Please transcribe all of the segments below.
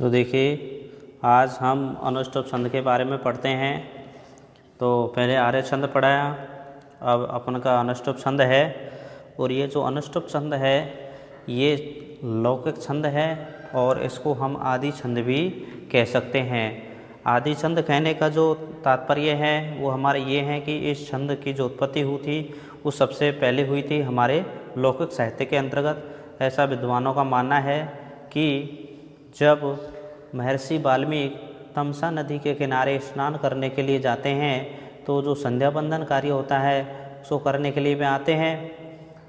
तो देखिए, आज हम अनुष्टुप छंद के बारे में पढ़ते हैं। तो पहले आर्य छंद पढ़ाया, अब अपन का अनुष्टुप छंद है। और ये जो अनुष्टुप छंद है ये लौकिक छंद है और इसको हम आदि छंद भी कह सकते हैं। आदि छंद कहने का जो तात्पर्य है वो हमारे ये है कि इस छंद की जो उत्पत्ति हुई थी वो सबसे पहले हुई थी हमारे लौकिक साहित्य के अंतर्गत। ऐसा विद्वानों का मानना है कि जब महर्षि वाल्मीकि तमसा नदी के किनारे स्नान करने के लिए जाते हैं तो जो संध्या बंदन कार्य होता है उसको करने के लिए वे आते हैं।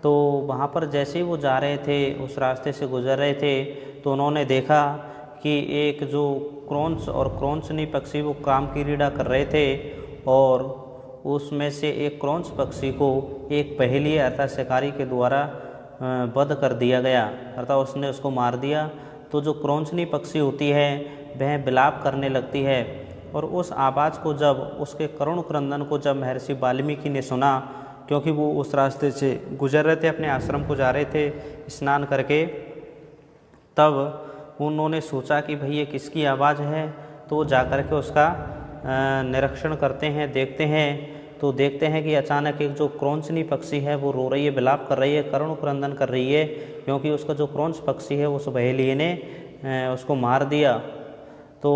तो वहाँ पर जैसे ही वो जा रहे थे, उस रास्ते से गुजर रहे थे, तो उन्होंने देखा कि एक जो क्रौंच और क्रौंचनी पक्षी वो काम की क्रीड़ा कर रहे थे और उसमें से एक क्रौंच पक्षी को एक पहेलिये अर्थात शिकारी के द्वारा वध कर दिया गया, अर्थात उसने उसको मार दिया। तो जो क्रौंचनी पक्षी होती है वह विलाप करने लगती है और उस आवाज़ को जब उसके करुण क्रंदन को जब महर्षि वाल्मीकि ने सुना, क्योंकि वो उस रास्ते से गुजर रहे थे, अपने आश्रम को जा रहे थे स्नान करके, तब उन्होंने सोचा कि भाई ये किसकी आवाज़ है। तो वो जा कर के उसका निरीक्षण करते हैं, देखते हैं। तो देखते हैं कि अचानक एक जो क्रौंचनी पक्षी है वो रो रही है, विलाप कर रही है, करुण क्रंदन कर रही है, क्योंकि उसका जो क्रौंच पक्षी है उस बहेलिये ने उसको मार दिया। तो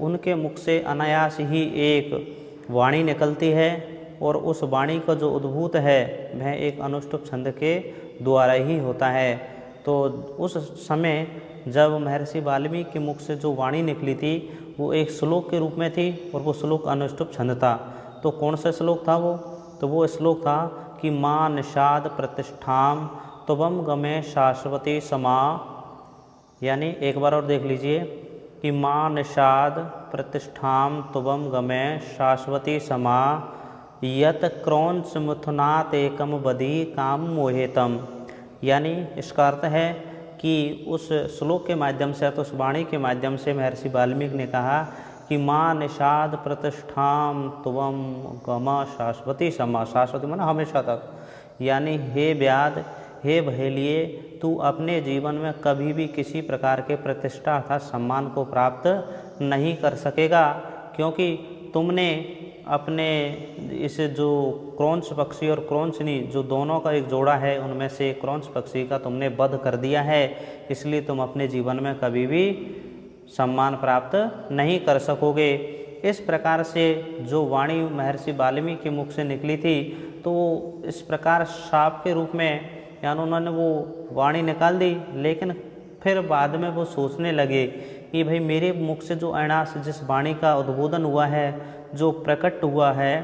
उनके मुख से अनायास ही एक वाणी निकलती है और उस वाणी का जो उद्भूत है वह एक अनुष्टुप छंद के द्वारा ही होता है। तो उस समय जब महर्षि वाल्मीकि के मुख से जो वाणी निकली थी वो एक श्लोक के रूप में थी और वो श्लोक अनुष्टुप छंद था। तो कौन सा श्लोक था वो? तो वो श्लोक था कि मां निषाद प्रतिष्ठाम त्वं गमे शाश्वती समा। यानी एक बार और देख लीजिए कि मां निषाद प्रतिष्ठाम त्वं गमे शाश्वती समा यत क्रौंच मिथुनात् एकम बदी काम मोहेतम। यानी इसका अर्थ है कि उस श्लोक के माध्यम से, तो उस वाणी के माध्यम से महर्षि वाल्मीकि ने कहा कि मां निषाद प्रतिष्ठाम त्वं गम शाश्वती समा। शाश्वती माना हमेशा तक। यानी हे व्याध, हे बहेलिये, तू अपने जीवन में कभी भी किसी प्रकार के प्रतिष्ठा अर्थात सम्मान को प्राप्त नहीं कर सकेगा, क्योंकि तुमने अपने इस जो क्रौंच पक्षी और क्रौंचनी जो दोनों का एक जोड़ा है उनमें से क्रौंच पक्षी का तुमने वध कर दिया है, इसलिए तुम अपने जीवन में कभी भी सम्मान प्राप्त नहीं कर सकोगे। इस प्रकार से जो वाणी महर्षि वाल्मीकि के मुख से निकली थी तो इस प्रकार शाप के रूप में यानी उन्होंने वो वाणी निकाल दी, लेकिन फिर बाद में वो सोचने लगे कि भाई मेरे मुख से जो अनायास जिस वाणी का उद्बोधन हुआ है, जो प्रकट हुआ है,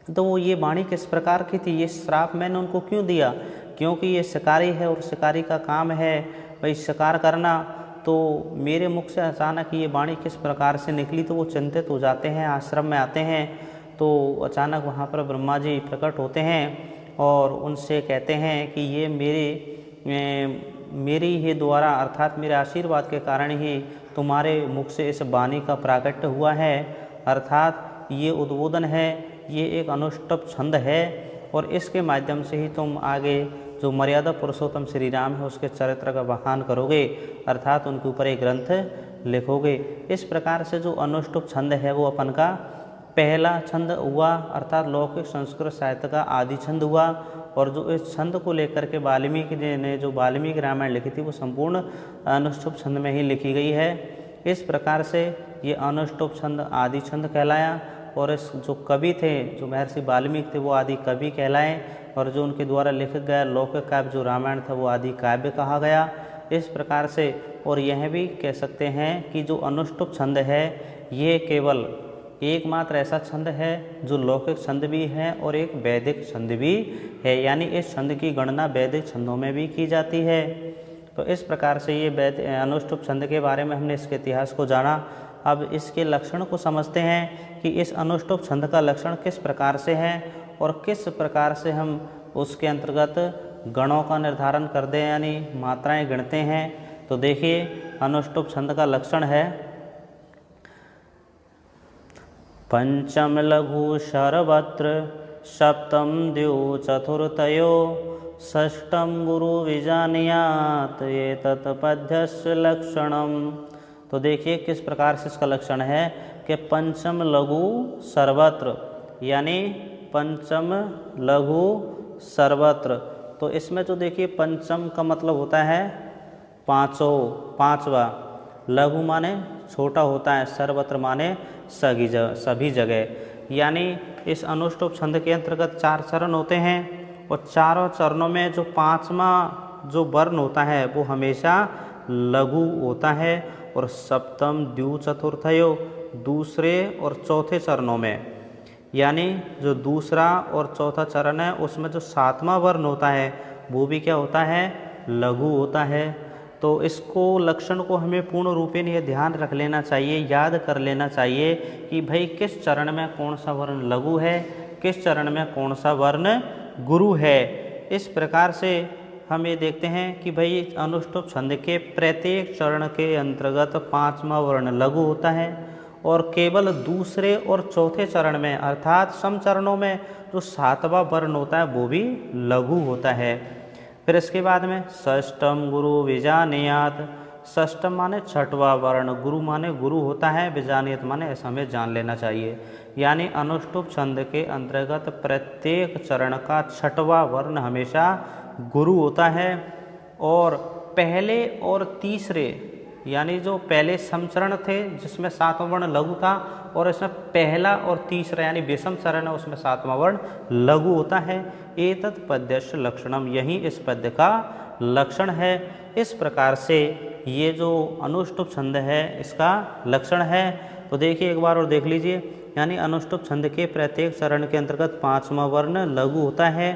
तो वो ये वाणी किस प्रकार की थी, ये श्राप मैंने उनको क्यों दिया? क्योंकि ये शिकारी है और शिकारी का काम है भाई शिकार करना। तो मेरे मुख से अचानक ये वाणी किस प्रकार से निकली? तो वो चिंतित हो जाते हैं, आश्रम में आते हैं। तो अचानक वहाँ पर ब्रह्मा जी प्रकट होते हैं और उनसे कहते हैं कि ये मेरी ही द्वारा अर्थात मेरे आशीर्वाद के कारण ही तुम्हारे मुख से इस वाणी का प्राकट्य हुआ है, अर्थात ये उद्बोधन है, ये एक अनुष्टुप छंद है और इसके माध्यम से ही तुम आगे जो मर्यादा पुरुषोत्तम श्री राम है उसके चरित्र का बखान करोगे, अर्थात उनके ऊपर एक ग्रंथ लिखोगे। इस प्रकार से जो अनुष्टुप छंद है वो अपन का पहला छंद हुआ, अर्थात लौकिक संस्कृत साहित्य का आदि छंद हुआ। और जो इस छंद को लेकर के वाल्मीकि ने जो वाल्मीकि रामायण लिखी थी वो संपूर्ण अनुष्टुप छंद में ही लिखी गई है। इस प्रकार से ये अनुष्टुप छंद आदि छंद कहलाया और इस जो कवि थे, जो महर्षि वाल्मीकि थे, वो आदि कवि कहलाए और जो उनके द्वारा लिखा गया लौकिक काव्य जो रामायण था वो आदि काव्य कहा गया। इस प्रकार से और यह भी कह सकते हैं कि जो अनुष्टुप छंद है ये केवल एकमात्र ऐसा छंद है जो लौकिक छंद भी है और एक वैदिक छंद भी है, यानी इस छंद की गणना वैदिक छंदों में भी की जाती है। तो इस प्रकार से ये अनुष्टुप छंद के बारे में हमने इसके इतिहास को जाना। अब इसके लक्षण को समझते हैं कि इस अनुष्टुप छंद का लक्षण किस प्रकार से है और किस प्रकार से हम उसके अंतर्गत गणों का निर्धारण कर दें, यानी मात्राएं गिनते हैं। तो देखिए, अनुष्टुप छंद का लक्षण है पंचम लघु सर्वत्र सप्तम द्यौ चतुर्थयो षष्ठम गुरु विजानीयात् एतत् पद्यस्य लक्षणम। तो देखिए किस प्रकार से इसका लक्षण है कि पंचम लघु सर्वत्र, यानी पंचम लघु सर्वत्र। तो इसमें तो देखिए पंचम का मतलब होता है पांचों, पांचवा, लघु माने छोटा होता है, सर्वत्र माने सभी जगह। यानी इस अनुष्टुप छंद के अंतर्गत 4 चरण होते हैं और चारों चरणों में जो पांचवा जो वर्ण होता है वो हमेशा लघु होता है। और सप्तम द्वि चतुर्थयो, दूसरे और चौथे चरणों में, यानी जो दूसरा और चौथा चरण है उसमें जो 7वां वर्ण होता है वो भी क्या होता है, लघु होता है। तो इसको लक्षण को हमें पूर्ण रूपेण ये ध्यान रख लेना चाहिए, याद कर लेना चाहिए कि भाई किस चरण में कौन सा वर्ण लघु है, किस चरण में कौन सा वर्ण गुरु है। इस प्रकार से हम ये देखते हैं कि भाई अनुष्टुप छंद के प्रत्येक चरण के अंतर्गत 5वां वर्ण लघु होता है और केवल दूसरे और चौथे चरण में अर्थात सम चरणों में जो 7वां वर्ण होता है वो भी लघु होता है। फिर इसके बाद में षष्टम गुरु विजानीयात, षष्टम माने छठवां वर्ण, गुरु माने गुरु होता है, विजानीयात माने ऐसा हमें जान लेना चाहिए। यानी अनुष्टुप छंद के अंतर्गत प्रत्येक चरण का छठवां वर्ण हमेशा गुरु होता है। और पहले और तीसरे, यानी जो पहले समचरण थे जिसमें 7वां वर्ण लघु था और इसमें पहला और तीसरा यानी विषम चरण है उसमें 7वां वर्ण लघु होता है। एतत् पद्यस्य लक्षणम, यही इस पद्य का लक्षण है। इस प्रकार से ये जो अनुष्टुप छंद है इसका लक्षण है। तो देखिए एक बार और देख लीजिए, यानी अनुष्टुप छंद के प्रत्येक चरण के अंतर्गत 5वां वर्ण लघु होता है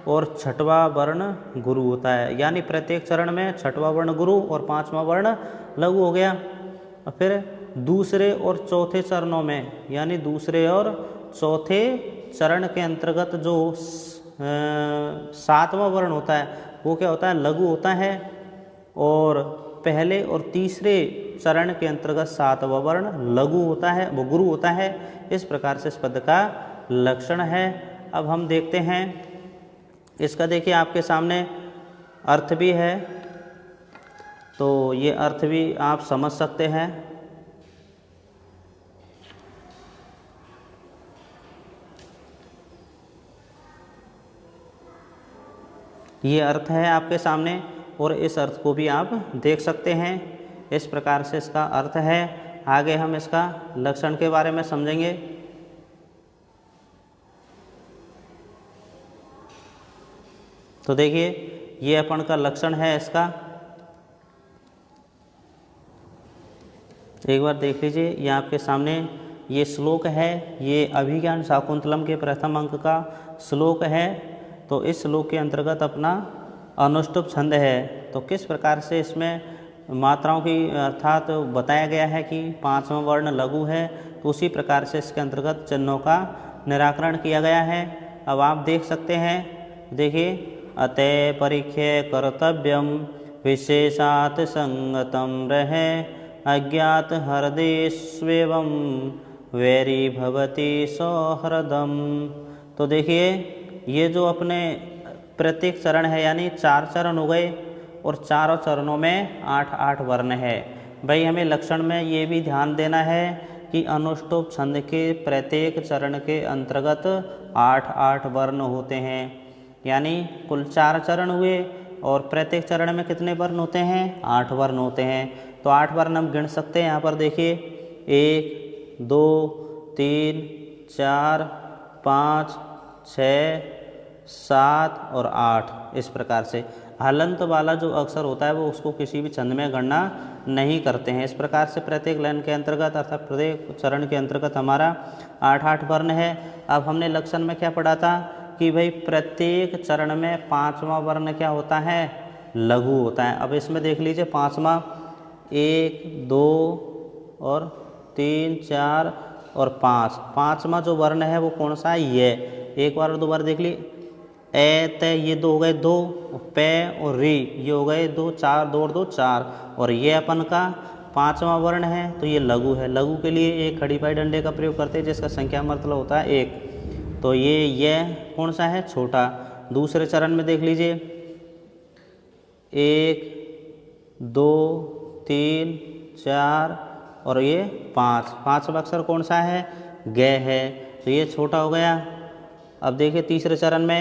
और 6वां वर्ण गुरु होता है। यानी प्रत्येक चरण में 6वां वर्ण गुरु और 5वां वर्ण लघु हो गया। और फिर दूसरे और चौथे चरणों में, यानी दूसरे और चौथे चरण के अंतर्गत जो 7वां वर्ण होता है वो क्या होता है, लघु होता है। और पहले और तीसरे चरण के अंतर्गत 7वां वर्ण लघु होता है, वो गुरु होता है। इस प्रकार से इस पद का लक्षण है। अब हम देखते हैं इसका, देखिए आपके सामने अर्थ भी है, तो ये अर्थ भी आप समझ सकते हैं। ये अर्थ है आपके सामने और इस अर्थ को भी आप देख सकते हैं। इस प्रकार से इसका अर्थ है। आगे हम इसका लक्षण के बारे में समझेंगे। तो देखिए ये अपन का लक्षण है इसका, एक बार देख लीजिए। ये आपके सामने ये श्लोक है, ये अभिज्ञान शाकुंतलम के प्रथम अंक का श्लोक है। तो इस श्लोक के अंतर्गत अपना अनुष्टुप छंद है। तो किस प्रकार से इसमें मात्राओं की अर्थात बताया गया है कि 5वां वर्ण लघु है, तो उसी प्रकार से इसके अंतर्गत चिन्हों का निराकरण किया गया है। अब आप देख सकते हैं, देखिए अतः परीख्य कर्तव्यम विशेषात संगतम रहे अज्ञात हृदयस्वेवं वैरी भवति सौहृदम। तो देखिए ये जो अपने प्रत्येक चरण है, यानी 4 चरण हो गए और चारों चरणों में 8-8 वर्ण है। भाई हमें लक्षण में ये भी ध्यान देना है कि अनुष्टुप छंद के प्रत्येक चरण के अंतर्गत 8-8 वर्ण होते हैं। यानी कुल 4 चरण हुए और प्रत्येक चरण में कितने वर्ण होते हैं, 8 वर्ण होते हैं। तो 8 वर्ण हम गिन सकते हैं। यहाँ पर देखिए 1, 2, 3, 4, 5, 6, 7 और 8। इस प्रकार से हलंत वाला जो अक्षर होता है वो उसको किसी भी छंद में गणना नहीं करते हैं। इस प्रकार से प्रत्येक लाइन के अंतर्गत अर्थात प्रत्येक चरण के अंतर्गत हमारा 8-8 वर्ण है। अब हमने लक्षण में क्या पढ़ा था कि भाई प्रत्येक चरण में 5वां वर्ण क्या होता है, लघु होता है। अब इसमें देख लीजिए 5वां 1, 2 और 3, 4 और 5। 5वां जो वर्ण है वो कौन सा है, ये। एक बार और दो बार देख ली, ए ते ये 2 हो गए 2, पे और री ये हो गए 2, 4 2 और 2 4। और ये अपन का 5वां वर्ण है तो ये लघु है। लघु के लिए एक खड़ी पाई डंडे का प्रयोग करते हैं जिसका संख्या मतलब होता है 1। तो ये कौन सा है, छोटा। दूसरे चरण में देख लीजिए 1, 2, 3, 4 और ये 5, 5वां अक्षर कौन सा है, गे है, तो ये छोटा हो गया। अब देखिए तीसरे चरण में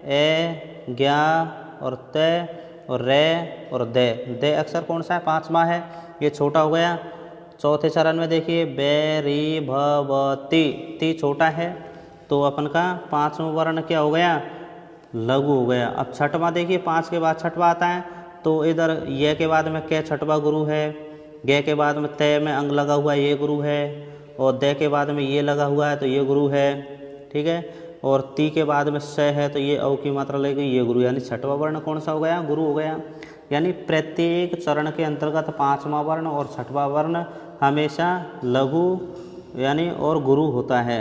ए, ज्ञा और ते और रे और दे अक्षर कौन सा है, 5वां है, ये छोटा हो गया। चौथे चरण में देखिए बे री भ व ती छोटा है, तो अपन का 5वां वर्ण क्या हो गया, लघु हो गया। अब छठवां देखिए 5 के बाद छठवां आता है, तो इधर ये के बाद में क्या छठवां गुरु है, गे के बाद में तय में अंग लगा हुआ है, ये गुरु है, और दे के बाद में ये लगा हुआ है, तो ये गुरु है, ठीक है। और ती के बाद में स है, तो ये औ की मात्रा लगेगी, ये गुरु, यानी छठवां वर्ण कौन सा हो गया, गुरु हो गया। यानी प्रत्येक चरण के अंतर्गत 5वां वर्ण और छठवां वर्ण हमेशा लघु यानी और गुरु होता है।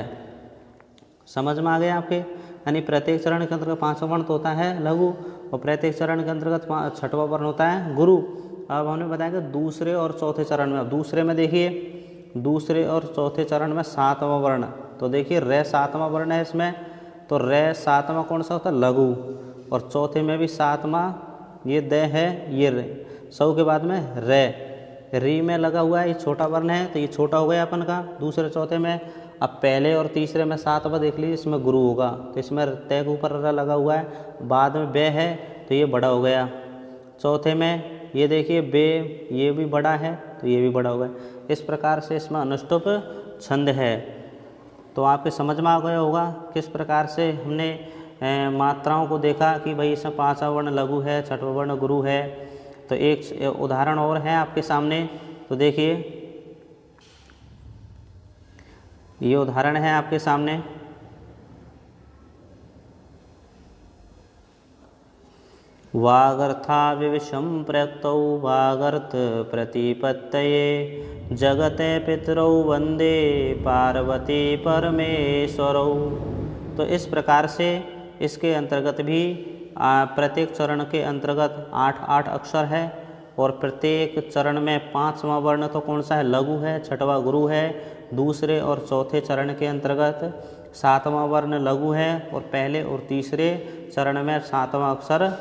समझ में आ गया आपके, यानी प्रत्येक चरण के अंतर्गत 5वां वर्ण तो होता है लघु और प्रत्येक चरण के अंतर्गत 6वां वर्ण होता है गुरु। अब हमने बताया कि दूसरे और चौथे चरण में, दूसरे में देखिए दूसरे और चौथे चरण में 7वां वर्ण, तो देखिए रे 7वां वर्ण है इसमें, तो रे 7वां कौन सा होता है, लघु, और चौथे में भी 7वां ये दे है, ये रे, सौ के बाद में रे, री में लगा हुआ है, ये छोटा वर्ण है, तो ये छोटा हो गया अपन का दूसरे चौथे में। अब पहले और तीसरे में 7वां देख लीजिए, इसमें गुरु होगा, तो इसमें तय के ऊपर र लगा हुआ है, बाद में बे है, तो ये बड़ा हो गया। चौथे में ये देखिए बे, ये भी बड़ा है, तो ये भी बड़ा हो गया। इस प्रकार से इसमें अनुष्टुप छंद है। तो आपके समझ में आ गया होगा किस प्रकार से हमने मात्राओं को देखा कि भाई इसमें 5वां वर्ण लघु है, 6वां वर्ण गुरु है। तो एक उदाहरण और है आपके सामने, तो देखिए ये उदाहरण है आपके सामने, वागर्था विविशं प्रयुक्तौ वागर्थ प्रतिपत्तये जगते पितरौ वंदे पार्वती परमेश्वरौ। तो इस प्रकार से इसके अंतर्गत भी प्रत्येक चरण के अंतर्गत 8 अक्षर है और प्रत्येक चरण में 5वां वर्ण तो कौन सा है, लघु है, 6वां गुरु है। दूसरे और चौथे चरण के अंतर्गत 7वां वर्ण लघु है और पहले और तीसरे चरण में 7वां अक्षर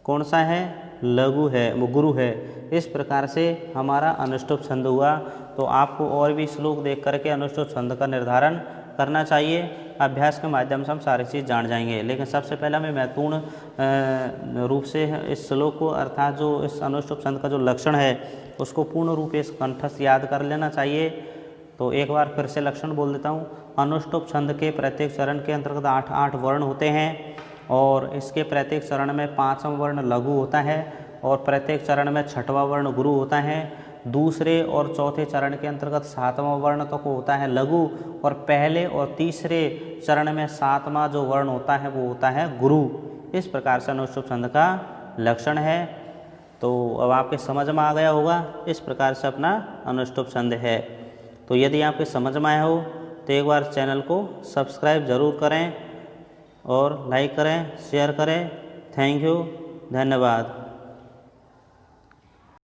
कौन सा है, लघु है, वो गुरु है। इस प्रकार से हमारा अनुष्टुप छंद हुआ। तो आपको और भी श्लोक देख करके अनुष्टुप छंद का निर्धारण करना चाहिए। अभ्यास के माध्यम से हम सारी चीज़ जान जाएंगे, लेकिन सबसे पहले हमें महत्वपूर्ण रूप से इस श्लोक को, अर्थात जो इस अनुष्टुप छंद का जो लक्षण है उसको पूर्ण रूप से कंठस्थ याद कर लेना चाहिए। तो एक बार फिर से लक्षण बोल देता हूँ। अनुष्टुप छंद के प्रत्येक चरण के अंतर्गत 8 वर्ण होते हैं और इसके प्रत्येक चरण में 5वां वर्ण लघु होता है और प्रत्येक चरण में 6वां वर्ण गुरु होता है। दूसरे और चौथे चरण के अंतर्गत 7वां वर्ण तो होता है लघु और पहले और तीसरे चरण में 7वां जो वर्ण होता है वो होता है गुरु। इस प्रकार से अनुष्टुप छंद का लक्षण है। तो अब आपके समझ में आ गया होगा, इस प्रकार से अपना अनुष्टुप छंद है। तो यदि आपके समझ में आया हो तो एक बार चैनल को सब्सक्राइब जरूर करें और लाइक करें, शेयर करें। थैंक यू, धन्यवाद।